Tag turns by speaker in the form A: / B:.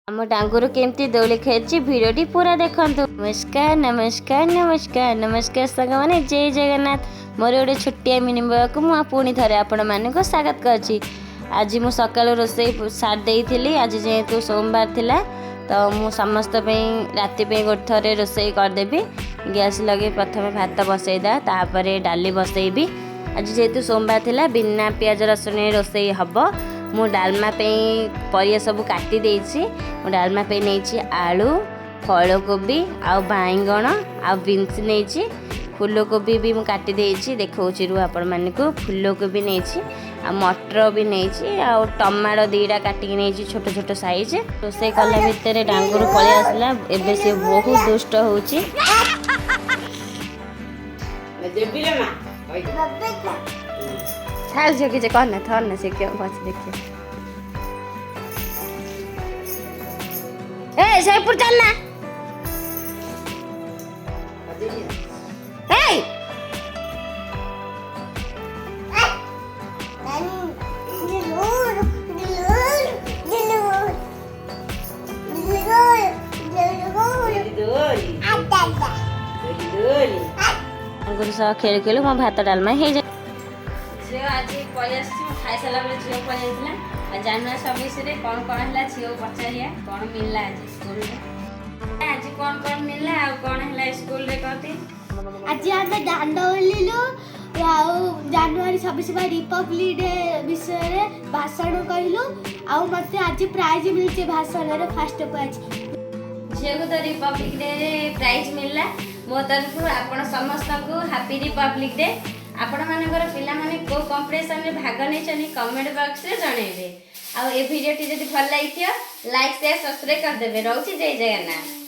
A: आम डांगुर केमती दोली खेची भिडियोटी पूरा देखंतु। नमस्कार नमस्कार नमस्कार नमस्कार संग माने जय जगन्नाथ। मोर गोटे छोटिया मिनी ब्लॉग को मुझे पुणी थे आपण मानक स्वागत करछि। आज मु सकाल रोसई सार देइथिली। आज जेहेतु सोमवार थिला तो मु समस्त राति गोटे थरे रोसई करदेवी। गैस लगे प्रथम भात बसईदा तापर डाली बसईबी। आज जेहेतु सोमवार थिला बिना पियाज रसुण रोसई हब। मु डालमा परिया सब काटी देछि। मु डालमा नहीं आलू फलकोबी आउ बाइगण आउ बीन्स नहीं फूलकोबी भी मु काटी देछि। देखौछि रु आपण माने को फूलकोबी नहीं आ मटर भी नहीं आउ टमाटो दीटा काटिक नहीं छोट छोट साइज। रोसई कला भितर डांगुर पळि आसला। एबे से बहुत दुष्ट होछि। छाल जो कि कहना थर ना से क्यों बस देखिए। ए जयपुर चलना। ए खेल खेलु मो भात डालमा हे जे झील आज पलि खाई सारा झील पलि जानुआ सब विषय कौन कौन है झील पचारिया कौन मिलला आज स्कूल आज कौन कौन मिलला आ कौन है स्कूल रे कहती।
B: आज आम दांड बुलिलु जानुआरी 26 रिपब्लिक डे विषय में भाषण कहलु। आ मत आज प्राइज मिलचे भाषण रे फर्स्ट प्राइज।
A: झील को तो रिपब्लिक डे रे प्राइज मिलला। मो तरफ आपण समस्त को हैप्पी रिपब्लिक डे। आपण मानकर पिला माने को कंपटीशन रे भाग नै छनी कमेंट बॉक्स रे जणैबे। आ ए वीडियो टी जदि भल लागिथियो लाइक शेयर सब्सक्राइब कर देबे। रहउची जय जगन्नाथ।